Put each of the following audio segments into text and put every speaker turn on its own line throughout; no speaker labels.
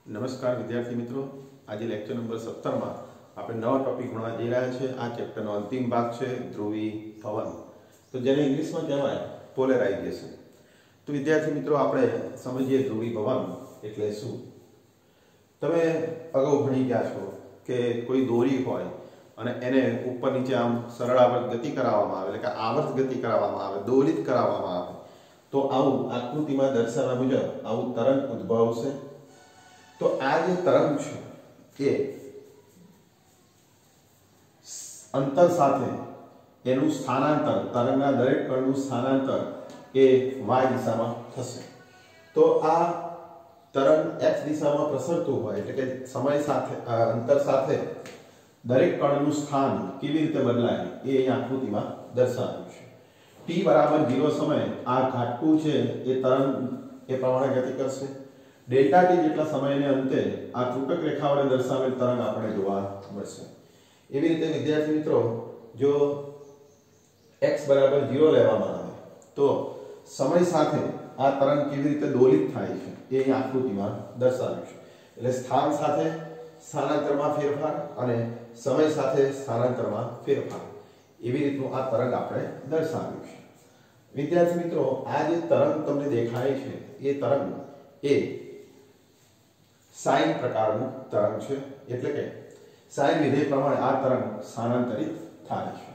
નમસ્કાર વિદ્યાર્થી મિત્રો, આજે લેક્ચર નંબર 17 માં આપણે નવો ટોપિક ભણવા જઈ રહ્યા છીએ। આ ચેપ્ટરનો અંતિમ ભાગ છે ધ્રુવીભવન, તો જેને ઇંગ્લિશમાં કહેવાય પોલેરાઇઝેશન। તો વિદ્યાર્થી મિત્રો, આપણે સમજીએ ધ્રુવીભવન એટલે શું। તમે અગાઉ ભણી ગયા છો કે કોઈ દોરી હોય અને એને ઉપર નીચે આમ સરળ આવર્ત ગતિ કરાવવામાં આવે, એટલે કે આવર્ત ગતિ કરાવવામાં આવે, દોલિત કરાવવામાં આવે, તો આવું આકૃતિમાં દર્શાવ્યા મુજબ આવું તરંગ ઉદ્ભવશે। તો આ જે તરંગ છે એ અંતર સાથે એનું સ્થાનાંતર, તરંગના દરેક કણનું સ્થાનાંતર એ y દિશામાં થશે। તો આ તરંગ x દિશામાં પ્રસરતું હોય એટલે કે સમય સાથે અંતર સાથે દરેક કણનું સ્થાન કેવી રીતે બદલાય એ અહીં આકૃતિમાં દર્શાવ્યું છે। t બરાબર 0 સમયે આ ઘાટું છે એ તરંગ એ પ્રમાણે ગતિ કરશે। ડેલ્ટા ટી જેટલા સમયને અંતે આ ત્રુટક રેખા વડે દર્શાવેલ તરંગ આપણે જોવા મળશે। એવી રીતે વિદ્યાર્થી મિત્રો, જો x બરાબર 0 લેવામાં આવે તો સમય સાથે આ તરંગ કેવી રીતે દોલિત થાય છે એ અહીં આકૃતિમાં દર્શાવ્યું છે। એટલે સ્થાન સાથે સ્થાનાંતરમાં ફેરફાર અને સમય સાથે સ્થાનાંતરમાં ફેરફાર, એવી રીતનું આ તરંગ આપણે દર્શાવ્યું છે। વિદ્યાર્થી મિત્રો, આ જે તરંગ તમને દેખાય છે એ તરંગ એ સાઇન પ્રકારનું તરંગ છે, એટલે કે સાઇન વિધેય પ્રમાણે આ તરંગ સ્થાનાંતરિત થાય છે।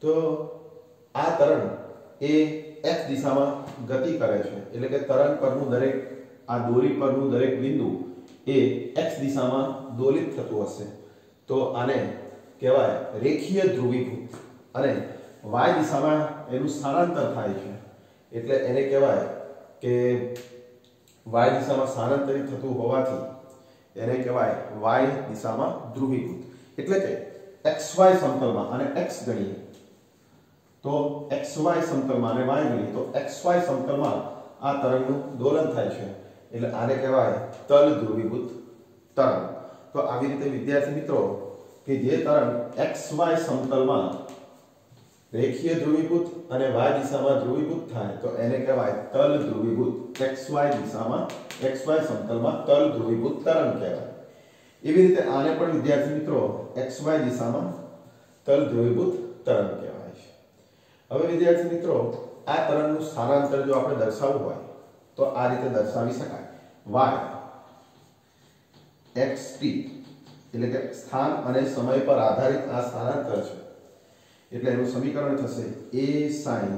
તો આ તરંગ એ x દિશામાં ગતિ કરે છે, એટલે કે તરંગ પરનું દરેક આ દોરી પરનું દરેક બિંદુ એ x દિશામાં દોલિત થતું હશે। તો આને કહેવાય રેખીય ધ્રુવીભૂત, અને y દિશામાં એનું સ્થાનાંતર થાય છે એટલે એને કહેવાય કે y દિશામાં સ્થાનાંતરિત થતું હોવાથી એને કહેવાય y દિશામાં ધ્રુવીભૂત। એટલે કે xy સમતલમાં અને x ગણીએ તો xy સમતલમાં અને y ગણીએ તો xy સમતલમાં આ તરંગનું દોલન થાય છે, એટલે આને કહેવાય તલ ધ્રુવીભૂત તરંગ। તો આવી રીતે વિદ્યાર્થી મિત્રો, કે જે તરંગ xy સમતલમાં રેખીય ધ્રુવીભૂત અને y દિશામાં ધ્રુવીભૂત થાય તો એને કહેવાય તલ ધ્રુવીભૂત, xy દિશામાં xy સમતલમાં તલ ધ્રુવીભૂત તરંગ કહેવાય। એવી રીતે આને પણ વિદ્યાર્થી મિત્રો xy દિશામાં તલ ધ્રુવીભૂત તરંગ કહેવાય છે। હવે વિદ્યાર્થી મિત્રો, આ તરંગનું સ્થાનાંતર જો આપણે દર્શાવવું હોય તો આ રીતે દર્શાવી શકાય, y xt, એટલે કે સ્થાન અને સમય પર આધારિત આ સ્થાનાંતર છે, એટલે એનું સમીકરણ થશે a sin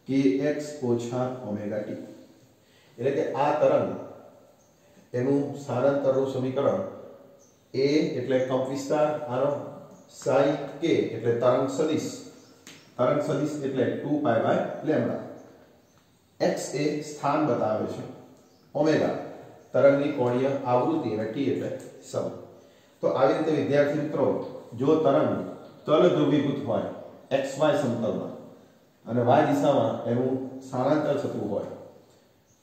kx ઓછા ઓમેગા t। એટલે કે આ તરંગ એનું સ્થાનાંતરનું સમીકરણ a એટલે કંપ વિસ્તાર, આનો sin k એટલે તરંગ સદિશ એટલે 2π/λ, x એ સ્થાન બતાવે છે, ઓમેગા તરંગની કોણીય આવૃત્તિ અને t એટલે સમય। તો આવી રીતે વિદ્યાર્થી મિત્રો, જો તરંગ તલ ધ્રુવીભૂત હોય xy સમતલમાં અને y દિશામાં એનું સ્થાનાંતર થતું હોય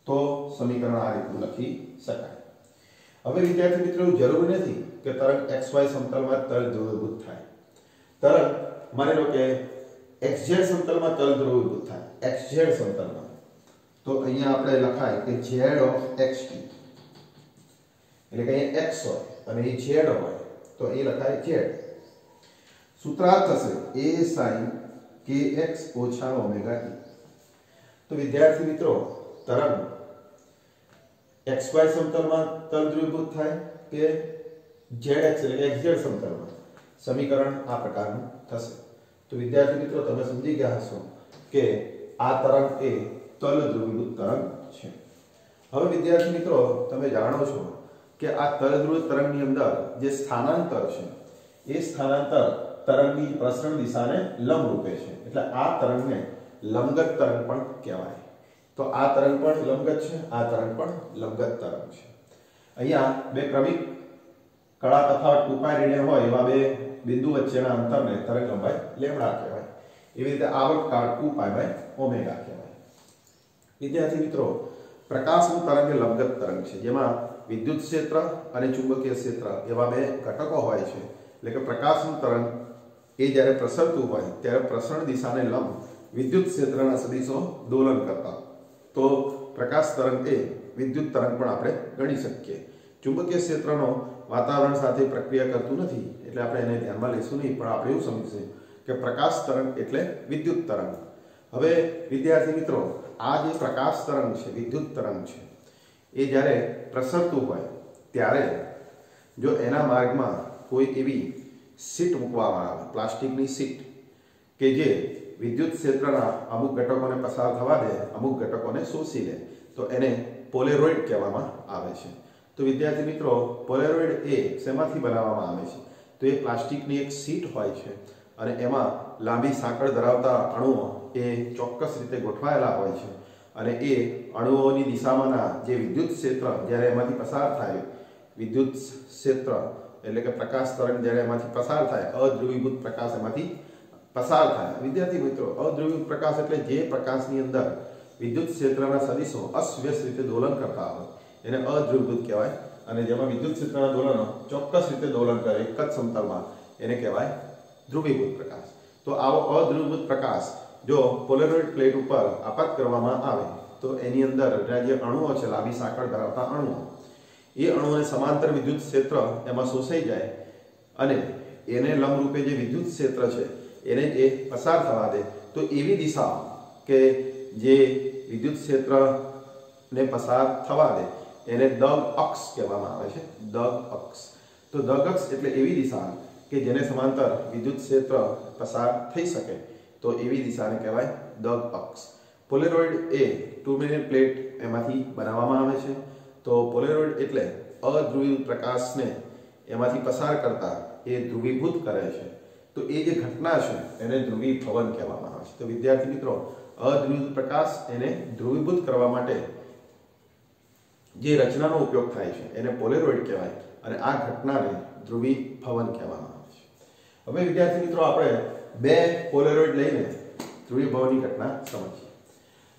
તો સમીકરણ આ રીતનું લખી શકાય। હવે વિદ્યાર્થી મિત્રો, જરૂરી નથી કે તરંગ xy સમતલમાં તલ ધ્રુવીભૂત થાય। તરંગ માની લો કે xz સમતલમાં તલ ધ્રુવીભૂત થાય, xz સમતલમાં, તો અહીંયા આપણે લખાય કે z of xt, એટલે કે અહીંયા x હોય અને એ z હોય તો એ લખાય z। સૂત્રાર્થ થશે a sin kx ઓછા ઓમેગા t। તો વિદ્યાર્થી મિત્રો, તરંગ xy સમતલમાં તલ ધ્રુવીભૂત થાય કે zx એટલે કે xz સમતલમાં, સમીકરણ આ પ્રકારનું થશે। તો વિદ્યાર્થી મિત્રો, તમે સમજી ગયા હશો કે આ તરંગ એ તલ ધ્રુવીભૂત તરંગ છે। હવે વિદ્યાર્થી મિત્રો, તમે જાણો છો કે આ તલ ધ્રુવીભૂત તરંગની અંદર જે સ્થાનાંતર છે એ સ્થાનાંતર તરંગની પ્રસરણ દિશાને લંબ રૂપે છે, એટલે આ તરંગને લંબગત તરંગ પણ કહેવાય। તો આ તરંગ પણ લંબગત છે, આ તરંગ પણ લંબગત તરંગ છે। અહીંયા બે ક્રમિક કળા તથા 2π રેડિયન હોય એવા બે બિંદુ વચ્ચેના અંતરને તરંગ લંબાઈ લેમ્ડા કહેવાય। એવી રીતે આવર્ત કાળ 2π/ઓમેગા કહેવાય। વિદ્યાર્થી મિત્રો, પ્રકાશનું તરંગ એ લંબગત તરંગ છે, જેમાં વિદ્યુત ક્ષેત્ર અને ચુંબકીય ક્ષેત્ર એવા બે ઘટકો હોય છે। એટલે કે પ્રકાશનું તરંગ એ જ્યારે પ્રસરતું હોય ત્યારે પ્રસરણ દિશાને લંબ વિદ્યુત ક્ષેત્રના સદિશો દોલન કરતા, તો પ્રકાશ તરંગ એ વિદ્યુત તરંગ પણ આપણે ગણી શકીએ. ચુંબકીય ક્ષેત્રનો વાતાવરણ સાથે પ્રક્રિયા કરતું નથી એટલે આપણે એને ધ્યાનમાં લઈશું નહીં, પણ આપણે એવું સમજીશું કે પ્રકાશ તરંગ એટલે વિદ્યુત તરંગ. હવે વિદ્યાર્થી મિત્રો, આ જે પ્રકાશ તરંગ છે, વિદ્યુત તરંગ છે, એ જ્યારે પ્રસરતું હોય ત્યારે જો એના માર્ગમાં કોઈ એવી સીટ મૂકવામાં આવે, પ્લાસ્ટિકની સીટ, કે જે વિદ્યુત ક્ષેત્રના અમુક ઘટકોને પસાર થવા દે, અમુક ઘટકોને શોષી લે, તો એને પોલેરોઇડ કહેવામાં આવે છે. તો વિદ્યાર્થી મિત્રો, પોલેરોઇડ એ શેમાંથી બનાવવામાં આવે છે? તો એ પ્લાસ્ટિકની એક સીટ હોય છે અને એમાં લાંબી સાંકળ ધરાવતા અણુઓ એ ચોક્કસ રીતે ગોઠવાયેલા હોય છે અને એ અણુઓની દિશામાંના જે વિદ્યુત ક્ષેત્ર જ્યારે એમાંથી પસાર થાય, વિદ્યુત ક્ષેત્ર એટલે કે પ્રકાશ તરંગ જ્યારે એમાંથી પસાર થાય, અધ્રુવીભૂત પ્રકાશ એમાંથી પસાર થાય. વિદ્યાર્થી મિત્રો, અધ્રુવીભૂત પ્રકાશ એટલે જે પ્રકાશની અંદર વિદ્યુત ક્ષેત્રના સદિશો અસ્વ્યસ્ત રીતે દોલન કરતા હોય એને અધ્રુવીભૂત કહેવાય, અને જેમાં વિદ્યુત ક્ષેત્રના દોલનો ચોક્કસ રીતે દોલન કરે એક જ સમતલમાં એને કહેવાય ધ્રુવીભૂત પ્રકાશ. તો આવો અધ્રુવીભૂત પ્રકાશ જો પોલેરોઇડ પ્લેટ ઉપર આપાત કરવામાં આવે તો એની અંદર જે અણુઓ છે, લાંબી સાંકળ ધરાવતા અણુઓ, એ અણુઓને સમાંતર વિદ્યુત ક્ષેત્ર એમાં શોષાઈ જાય અને એને લંબરૂપે જે વિદ્યુત ક્ષેત્ર છે એને જે પસાર થવા દે, તો એવી દિશા કે જે વિદ્યુત ક્ષેત્રને પસાર થવા દે એને દગ અક્ષ કહેવામાં આવે છે. દગ અક્ષ. તો દગ અક્ષ એટલે એવી દિશા કે જેને સમાંતર વિદ્યુત ક્ષેત્ર પસાર થઈ શકે, તો એવી દિશાને કહેવાય દગ અક્ષ. પોલેરોઇડ એ ટુર્બિનેટ પ્લેટ એમાંથી બનાવવામાં આવે છે. તો પોલેરોઇડ એટલે અધ્રુવીભૂત પ્રકાશને એમાંથી પસાર કરતા એ ધ્રુવીભૂત કરે છે. તો એ જે ઘટના છે એને ધ્રુવીભવન કહેવામાં આવે છે. તો વિદ્યાર્થી મિત્રો, અધ્રુવીભૂત પ્રકાશ એને ધ્રુવીભૂત કરવા માટે જે રચનાનો ઉપયોગ થાય છે એને પોલેરોઇડ કહેવાય અને આ ઘટનાને ધ્રુવીભવન કહેવામાં આવે છે. હવે વિદ્યાર્થી મિત્રો, આપણે બે પોલેરોઇડ લઈને ધ્રુવીભવનની ઘટના સમજીએ.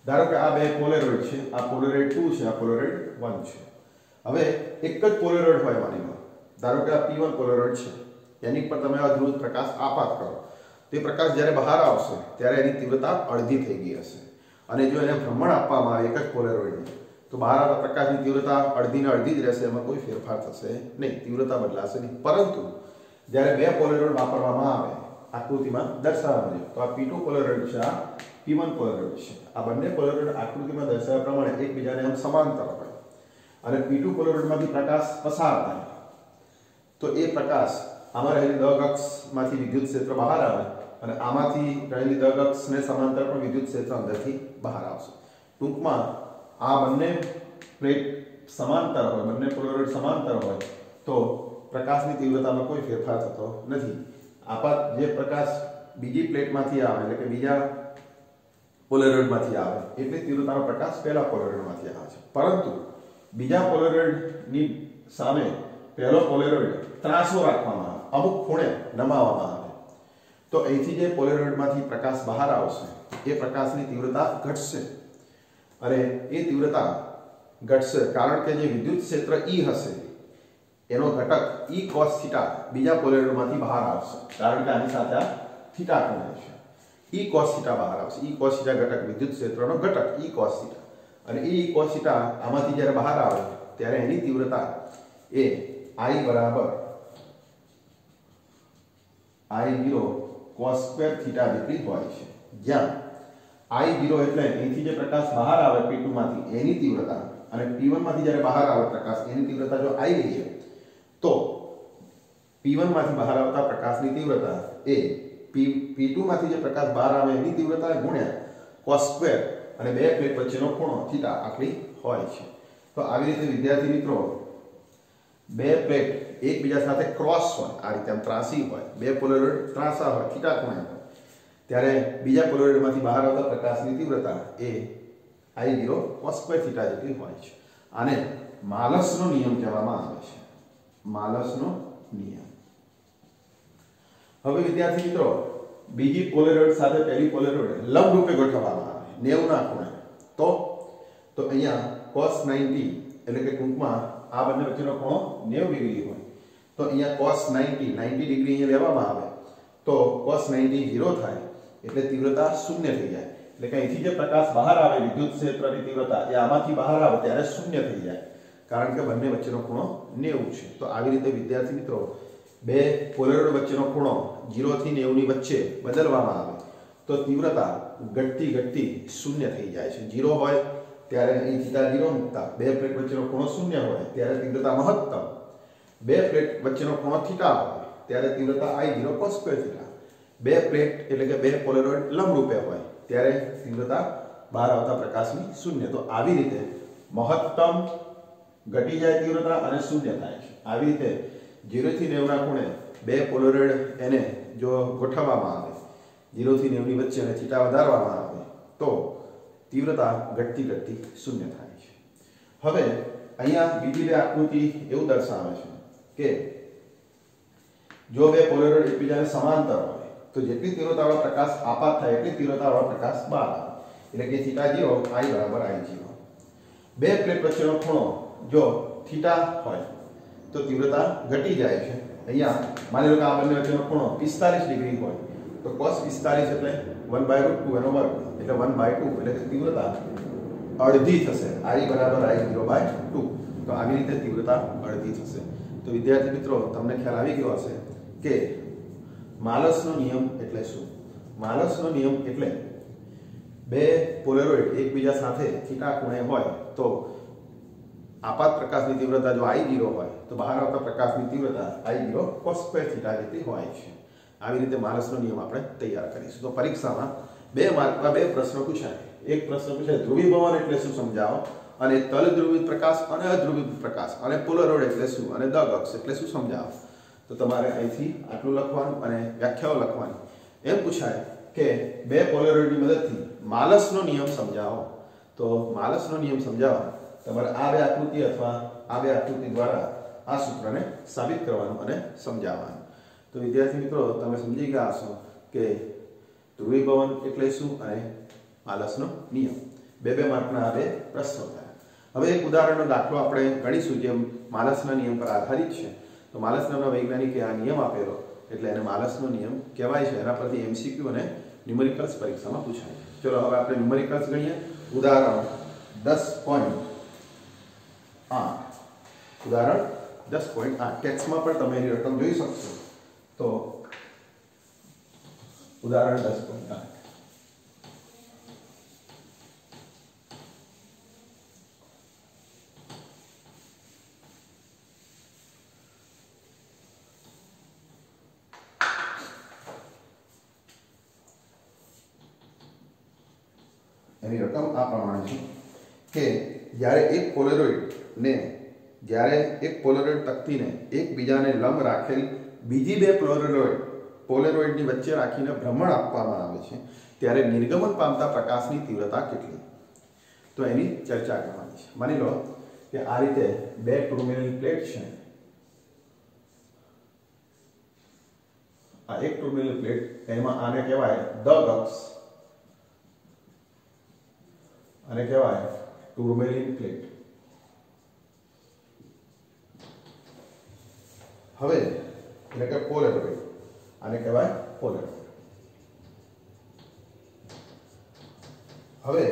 ધારો કે આ બે પોલેરોઇડ છે, આ પોલેરોઇડ 2 છે, આ પોલેરોઇડ 1 છે. હવે એક જ પોલેરોઇડ હોય, માની લો ધારો કે આ P1 પોલેરોઇડ છે, એની પર તમે અધ્રુવીભૂત પ્રકાશ આપાત કરો, તે પ્રકાશ જ્યારે બહાર આવશે ત્યારે એની તીવ્રતા અડધી થઈ ગઈ હશે, અને જો એને ભ્રમણ આપવામાં આવે એક જ પોલેરોઇડને, તો બહાર આવતા પ્રકાશની તીવ્રતા અડધીને અડધી જ રહેશે, એમાં કોઈ ફેરફાર થશે નહીં, તીવ્રતા બદલાશે નહીં. પરંતુ જ્યારે બે પોલેરોઇડ વાપરવામાં આવે, આકૃતિમાં દર્શાવવામાં આવે, તો આ P2 પોલેરોઇડ છે, આ P1 પોલેરોઇડ છે, આ બંને પોલેરોઇડ આકૃતિમાં દર્શાવ્યા પ્રમાણે એકબીજાને આમ સમાંતર હોય અને P2 પોલેરોઇડમાંથી પ્રકાશ પસાર થાય, તો એ પ્રકાશ આમાં રહેલી દગ અક્ષમાંથી વિદ્યુત ક્ષેત્ર બહાર આવે અને આમાંથી રહેલી દગ અક્ષને સમાંતર પણ વિદ્યુત ક્ષેત્ર અંદરથી બહાર આવશે. ટૂંકમાં આ બંને પ્લેટ સમાંતર હોય, બંને પોલેરોઇડ સમાંતર હોય તો પ્રકાશની તીવ્રતામાં કોઈ ફેરફાર થતો નથી. આપાત જે પ્રકાશ બીજી પ્લેટમાંથી આવે એટલે કે બીજા પોલેરોઇડમાંથી આવે એટલે તીવ્રતાનો પ્રકાશ પહેલા પોલેરોઇડમાંથી આવે છે, પરંતુ બીજા પોલેરોઇડની સામે પહેલો પોલેરોઇડ ત્રાંસો રાખવામાં આવે, અમુક ખૂણે નમાવવામાં આવે, તો અહીંથી જે પોલેરોઇડમાંથી પ્રકાશ બહાર આવશે એ પ્રકાશની તીવ્રતા ઘટશે અને એ તીવ્રતા ઘટશે કારણ કે જે વિદ્યુત ક્ષેત્ર E હશે એનો ઘટક E cos θ બીજા પોલેરોઇડમાંથી બહાર આવશે, કારણ કે આની સાથે આ થીટા ખૂણે છે. E cos θ બહાર આવશે. E cos θ ઘટક વિદ્યુત ક્ષેત્રનો ઘટક E cos θ, અને E cos θ આમાંથી જ્યારે બહાર આવે ત્યારે એની તીવ્રતા એ I બરાબર I0 cos સ્ક્વેર થીટા જેટલી હોય છે, જ્યાં I0 એટલે અહીંથી જે પ્રકાશ બહાર આવે P2 માંથી એની તીવ્રતા અને P1 માંથી જ્યારે બહાર આવે પ્રકાશ એની તીવ્રતા જો I લઈએ તો P1 માંથી બહાર આવતા પ્રકાશની તીવ્રતા એ P2 માંથી જે પ્રકાશ બહાર આવે એની તીવ્રતા ગુણ્યા cos સ્ક્વેર અને બે પ્લેટ વચ્ચેનો ખૂણો થીટા આટલી હોય છે. તો આવી રીતે વિદ્યાર્થી મિત્રો, બે પ્લેટ એકબીજા સાથે ક્રોસ હોય, આ રીતે આમ ત્રાસી હોય, બે પોલેરોઇડ ત્રાસા હોય, થીટા ખૂણે હોય, ત્યારે બીજા પોલેરોઇડમાંથી બહાર આવતા પ્રકાશની તીવ્રતા એ I0 cos સ્ક્વેર થીટા જેટલી હોય છે. આને માલસનો નિયમ કહેવામાં આવે છે. માલસનો નિયમ. હવે વિદ્યાર્થી મિત્રો, બીજી પોલેરોઇડ સાથે પહેલી પોલેરોઇડ લંબ રૂપે ગોઠવવામાં આવે 90 ના ખૂણે, તો અહીંયા cos 90 એટલે કે ટૂંકમાં આ બંને વચ્ચેનો ખૂણો 90 ડિગ્રી હોય, તો અહીંયા cos 90 ડિગ્રી અહીંયા લેવામાં આવે તો cos 90 0 થાય એટલે તીવ્રતા શૂન્ય થઈ જાય. એટલે એટલે કે અહીંથી જે પ્રકાશ બહાર આવે વિદ્યુત ક્ષેત્રની તીવ્રતા એ આમાંથી બહાર આવે ત્યારે શૂન્ય થઈ જાય, કારણ કે બંને વચ્ચેનો ખૂણો 90 છે. તો આવી રીતે વિદ્યાર્થી મિત્રો બે પોલેરોઇડ વચ્ચેનો ખૂણો 0 થી 90 ની વચ્ચે બદલવામાં આવે તો તીવ્રતા ઘટતી શૂન્ય થઈ જાય છે. 0 હોય ત્યારે અહીં થીટા 0 મૂકતા, બે પ્લેટ વચ્ચેનો ખૂણો શૂન્ય હોય ત્યારે તીવ્રતા મહત્તમ, બે પ્લેટ વચ્ચેનો ખૂણો થીટા હોય ત્યારે તીવ્રતા I0 cos સ્ક્વેર થીટા, બે પ્લેટ એટલે કે બે પોલેરોઇડ લંબરૂપે હોય ત્યારે તીવ્રતા બહાર આવતા પ્રકાશની શૂન્ય. તો આવી રીતે મહત્તમ ઘટી જાય તીવ્રતા અને શૂન્ય થાય છે. આવી રીતે 0 થી 90 ના ખૂણે બે પોલેરોઇડ એને જો ગોઠવવામાં આવે 0 થી 90 ની વચ્ચે અને થીટા વધારવામાં આવે તો તીવ્રતા ઘટતી શૂન્ય થાય છે. હવે અહીંયા બીજી બે આકૃતિ એવું દર્શાવે છે કે જો બે પોલેરોઇડ એકબીજાને સમાંતર હોય તો જેટલી તીવ્રતાવાળો પ્રકાશ આપાત થાય એટલી તીવ્રતાવાળો પ્રકાશ બહાર આવે, એટલે કે થીટા 0 I બરાબર I0. બે પ્લેટ વચ્ચેનો ખૂણો જો થીટા હોય તો તીવ્રતા ઘટી જાય છે. અહીંયા માની લો કે આ બંને વચ્ચેનો ખૂણો 45 ડિગ્રી હોય તો cos 45 એટલે 1/√2 એનો વર્ગ એટલે 1/2 એટલે કે તીવ્રતા અડધી થશે. I બરાબર I0/2. તો આવી રીતે તીવ્રતા અડધી થશે. તો વિદ્યાર્થી મિત્રો તમને ખ્યાલ આવી ગયો હશે કે માલસનો નિયમ એટલે શું. માલસનો નિયમ એટલે બે પોલેરોઇડ એકબીજા સાથે થીટા ખૂણે હોય તો આપાત પ્રકાશની તીવ્રતા જો I0 હોય તો બહાર આવતા પ્રકાશની તીવ્રતા I0 cos સ્ક્વેર થીટા જેટલી હોય છે. આવી રીતે માલસનો નિયમ આપણે તૈયાર કરીશું. તો પરીક્ષામાં 2 માર્કમાં 2 પ્રશ્નો પૂછાય. એક પ્રશ્ન પૂછાય ધ્રુવીભવન એટલે શું સમજાવો, અને તલ ધ્રુવિત પ્રકાશ અને અધ્રુવિત પ્રકાશ, અને પોલેરોઇડ એટલે શું, અને દગ અક્ષ એટલે શું સમજાવો. તો તમારે અહીંથી આટલું લખવાનું અને વ્યાખ્યાઓ લખવાની. એમ પૂછાય કે બે પોલેરોઇડની મદદથી માલસનો નિયમ સમજાવો. તો માલસનો નિયમ સમજાવવા તમારે આ બે આકૃતિ અથવા આ બે આકૃતિ દ્વારા આ સૂત્રને સાબિત કરવાનું અને સમજાવવાનું. તો વિદ્યાર્થી મિત્રો તમે સમજી ગયા હશો કે ધ્રુવીભવન એટલે શું અને માલસનો નિયમ. બે માર્કના આ બે પ્રશ્નો થયા. હવે એક ઉદાહરણનો દાખલો આપણે ગણીશું જે માલસના નિયમ પર આધારિત છે. તો માલસના વૈજ્ઞાનિકે આ નિયમ આપેલો એટલે એને માલસનો નિયમ કહેવાય છે. એના પરથી MCQ અને ન્યુમેરિકલ્સ પરીક્ષામાં પૂછાય. ચલો હવે આપણે ન્યુમેરિકલ્સ ગણીએ. ઉદાહરણ 10.8. ઉદાહરણ 10.8 ટેક્સ્ટમાં પણ તમે એની રકમ જોઈ શકશો. તો ઉદાહરણ 10.8 એની રકમ આ પ્રમાણે છે કે જ્યારે એક પોલેરોઇડ તકતીને એકબીજાને લંબ રાખેલ બીજી બે પોલેરોઇડની વચ્ચે રાખીને ભ્રમણ આપવામાં આવે છે ત્યારે નિર્ગમન પામતા પ્રકાશની તીવ્રતા કેટલી. તો એની ચર્ચા કરવાની છે. માની લો કે આ રીતે બે ટુર્મેલિન પ્લેટ છે. આ એક ટુર્મેલિન પ્લેટ, એમાં આને કહેવાય દગ અક્ષ અને કહેવાય ટુર્મેલિન પ્લેટ. હવે એટલે કે પોલેરોઇડ, આને કહેવાય પોલેરોઇડ. હવે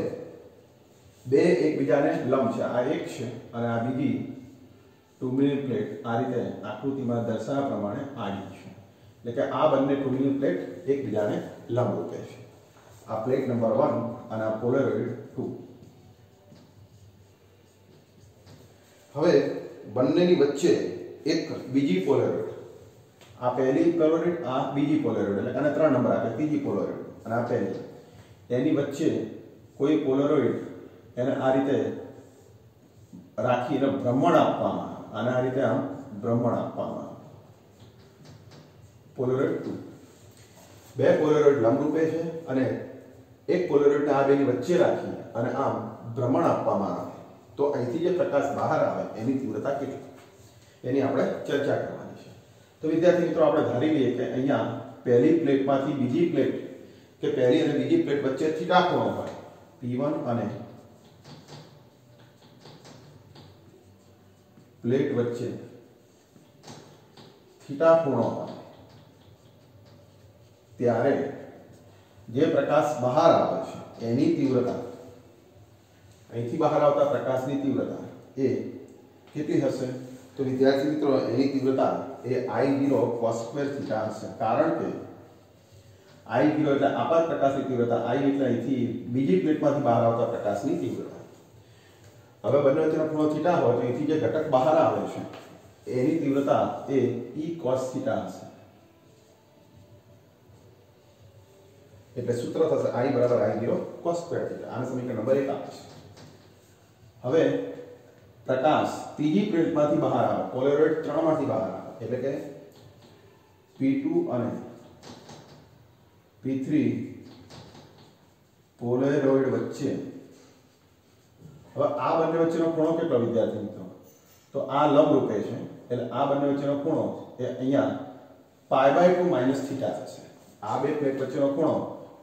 બે એકબીજાને લંબ છે. આ એક છે અને આ બીજી ટુર્મેલિન પ્લેટ આ રીતે આકૃતિમાં દર્શાવ્યા પ્રમાણે આડી છે. એટલે કે આ બંને ટુર્મેલિન પ્લેટ એકબીજાને લંબ રૂપે છે. આ પ્લેટ નંબર 1 અને આ પોલેરોઇડ 2. હવે બંનેની વચ્ચે એક બીજી પોલેરોઇડ, આ પહેલી પોલેરોઇડ, આ બીજી પોલેરોઇડ, એટલે આને 3 નંબર આપે, ત્રીજી પોલેરોઇડ અને આ પહેલી, એની વચ્ચે કોઈ પોલેરોઇડ એને આ રીતે રાખીને ભ્રમણ આપવામાં, આને આ રીતે આમ ભ્રમણ આપવામાં. પોલેરોઇડ 2. બે પોલેરોઇડ લંબરૂપે છે અને એક પોલેરોઇડને આ બેની વચ્ચે રાખી અને આમ ભ્રમણ આપવામાં આવે તો અહીંથી જે પ્રકાશ બહાર આવે એની તીવ્રતા કેટલી, એની આપણે ચર્ચા કરવાની છે. તો વિદ્યાર્થી મિત્રો આપણે ધારી લઈએ કે અહીંયા પહેલી પ્લેટમાંથી બીજી પ્લેટ કે પહેલી અને બીજી પ્લેટ વચ્ચે થીટા ખૂણો હોય, P1 અને પ્લેટ વચ્ચે થીટા ખૂણો હોય ત્યારે જે પ્રકાશ બહાર આવે છે એની તીવ્રતા, અહીંથી બહાર આવતા પ્રકાશની તીવ્રતા એ કેટલી હશે? તો વિદ્યાર્થી મિત્રો એની તીવ્રતા એ I0 cos સ્ક્વેર થીટા હશે. કારણ કે I0 એટલે આપાત પ્રકાશની તીવ્રતા, I એટલે અહીંથી બીજી પ્લેટમાંથી બહાર આવતા પ્રકાશની તીવ્રતા. હવે બંને વચ્ચેનો ખૂણો થીટા હોય તો અહીંથી જે ઘટક બહાર આવે છે એની તીવ્રતા એ E cos થીટા હશે. એટલે સૂત્ર થશે I બરાબર I0 cos સ્ક્વેર થીટા. આને સમીકરણ નંબર 1 આપે છે. હવે પ્રકાશ ત્રીજી પ્લેટમાંથી બહાર આવે, પોલેરોઇડ 3 માંથી બહાર આવે, એટલે કે P2 અને P3 પોલેરોઇડ વચ્ચે. હવે આ બંને વચ્ચેનો ખૂણો કેટલો વિદ્યાર્થી મિત્રો? તો આ લંબ રૂપે છે, એટલે આ બંને વચ્ચેનો ખૂણો એ અહીંયા π/2 માઈનસ થીટા થશે. આ બે પ્લેટ વચ્ચેનો ખૂણો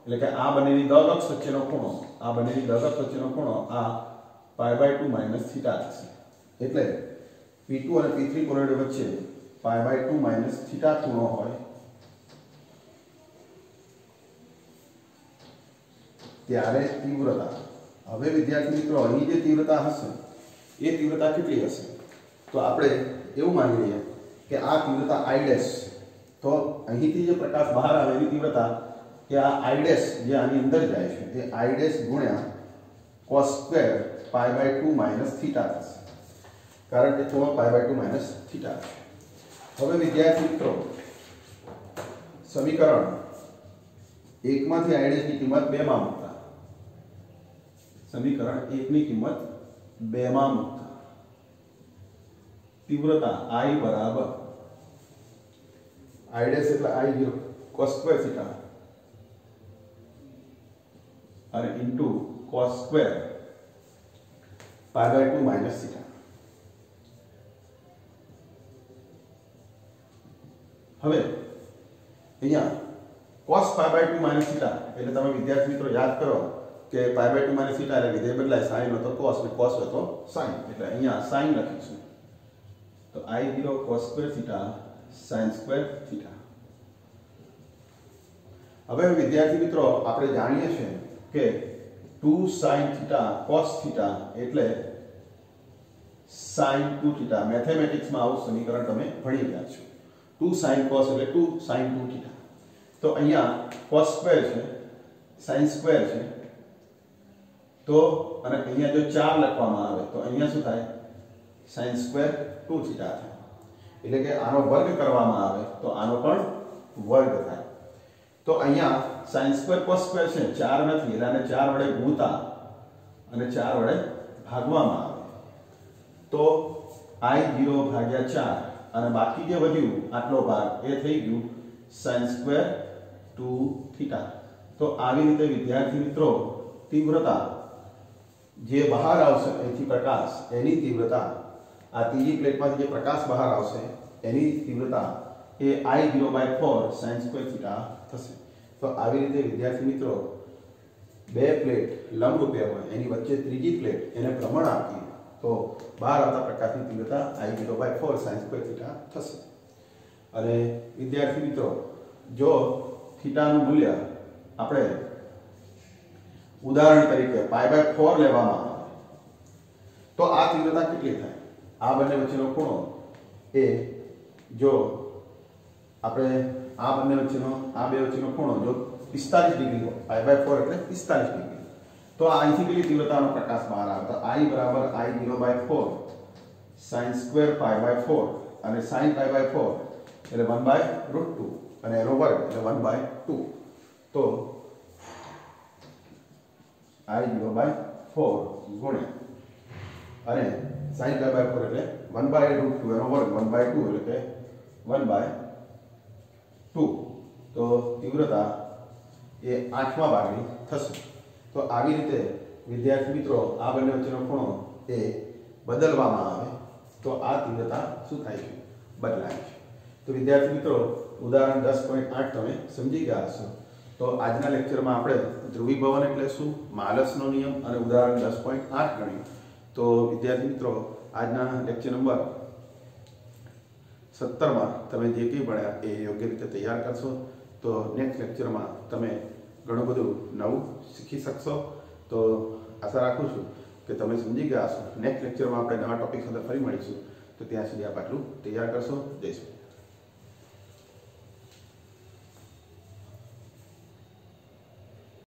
એટલે કે આ બંનેની દળ અક્ષ વચ્ચેનો ખૂણો, આ બંનેની દળ અક્ષ વચ્ચેનો ખૂણો આ π/2 માઈનસ થીટા થશે. એટલે P2 અને P3 પોલેરોઇડ વચ્ચે π/2 માઈનસ થીટા ખૂણો હોય ત્યારે તીવ્રતા. હવે વિદ્યાર્થી મિત્રો અહીં જે તીવ્રતા હશે એ તીવ્રતા કેટલી હશે? તો આપણે એવું માની લઈએ કે આ તીવ્રતા I ડેશ, તો અહીંથી જે પ્રકાશ બહાર આવે એની તીવ્રતા કે આ I ડેશ જે આની અંદર જાય છે એ I ડેશ ગુણ્યા cos સ્ક્વેર π/2 માઈનસ થીટા થશે. કારણ કે ખૂણો π/2 માઈનસ થીટા છે. હવે વિદ્યાર્થી મિત્રો સમીકરણ 1 માંથી I ડેશ ની કિંમત 2 માં મૂકતા, સમીકરણ 1 ની કિંમત 2 માં મૂકતા તીવ્રતા I બરાબર I ડેશ એટલે I0 cos સ્ક્વેર થીટા અને into cos square π/2 minus theta. હવે અહીંયા cos π/2 માઈનસ થીટા એટલે તમે વિદ્યાર્થી મિત્રો યાદ કરો કે π/2 માઈનસ થીટા એટલે વિધેય બદલાય, sin હતો cos ને cos હતો sin, એટલે અહીંયા sin લખીશું. તો I0 cos square theta sin square theta. હવે વિદ્યાર્થી મિત્રો આપણે જાણીએ છીએ કે 2 sin થીટા cos થીટા એટલે sin 2 થીટા. મેથેમેટિક્સમાં આવું સમીકરણ તમે ભણી ગયા છો. 2 sin cos એટલે 2 sin 2 થીટા. તો અહીંયા cos સ્ક્વેર છે, sin સ્ક્વેર છે, તો અને અહીંયા જો 4 લખવામાં આવે તો અહીંયા શું થાય? sin સ્ક્વેર 2 થીટા થાય. એટલે કે આનો વર્ગ કરવામાં આવે તો આનો પણ વર્ગ થાય. તો અહીંયા sin સ્ક્વેર cos સ્ક્વેર છે, 4 નથી એટલે આને 4 વડે ગુણતા અને 4 વડે ભાગવામાં આવે તો I0 ભાગ્યા 4 અને બાકી જે વધ્યું આટલો ભાગ એ થઈ ગયું sin સ્ક્વેર 2 થીટા. તો આવી રીતે વિદ્યાર્થી મિત્રો તીવ્રતા જે બહાર આવશે અહીંથી પ્રકાશ એની તીવ્રતા, આ ત્રીજી પ્લેટમાંથી જે પ્રકાશ બહાર આવશે એની તીવ્રતા એ I0/4 sin સ્ક્વેર થીટા થશે. તો આવી રીતે વિદ્યાર્થી મિત્રો બે પ્લેટ લંબરૂપે હોય એની વચ્ચે ત્રીજી પ્લેટ એને ભ્રમણ આપી તો બહાર આવતા પ્રકાશની તીવ્રતા I0/4 sin સ્ક્વેર થીટા થશે. અને વિદ્યાર્થી મિત્રો જો થીટાનું મૂલ્ય આપણે ઉદાહરણ તરીકે π/4 લેવામાં આવે તો આ તીવ્રતા કેટલી થાય? આ બંને વચ્ચેનો ખૂણો એ જો આપણે આ બંને વચ્ચેનો આ બે વચ્ચેનો ખૂણો જો 45 ડિગ્રી હોય, π/4 એટલે 45 ડિગ્રી, તો આ અહીંથી કેટલી તીવ્રતાનો પ્રકાશ બહાર આવે? તો I બરાબર I0/4 sin સ્ક્વેર π/4 અને sin π/4 એટલે 1/√2 અને એનો વર્ગ એટલે 1/2. તો I0/4 ગુણ્યા અને sin π/4 એટલે 1/√2 એનો વર્ગ 1/2 એટલે કે 1/2. તો તીવ્રતા એ 8મા ભાગની થશે. તો આવી રીતે વિદ્યાર્થી મિત્રો આ બંને વચ્ચેનો ખૂણો એ બદલવામાં આવે તો આ તીવ્રતા શું થાય છે? બદલાય છે. તો વિદ્યાર્થી મિત્રો ઉદાહરણ 10.8 તમે સમજી ગયા હશો. તો આજના લેક્ચરમાં આપણે ધ્રુવીભવન એટલે શું, માલસનો નિયમ અને ઉદાહરણ 10.8 ગણ્યું. તો વિદ્યાર્થી મિત્રો આજના લેક્ચર નંબર 17માં તમે જે કંઈ ભણ્યા એ યોગ્ય રીતે તૈયાર કરશો તો નેક્સ્ટ લેક્ચરમાં તમે ઘણું બધું નવું શીખી શકશો. તો આશા રાખું છું કે તમે સમજી ગયા હશો. નેક્સ્ટ લેક્ચરમાં આપણે નવા ટોપિક સાથે ફરી મળીશું. તો ત્યાં સુધી આપ આટલું તૈયાર કરશો. જય શ્રી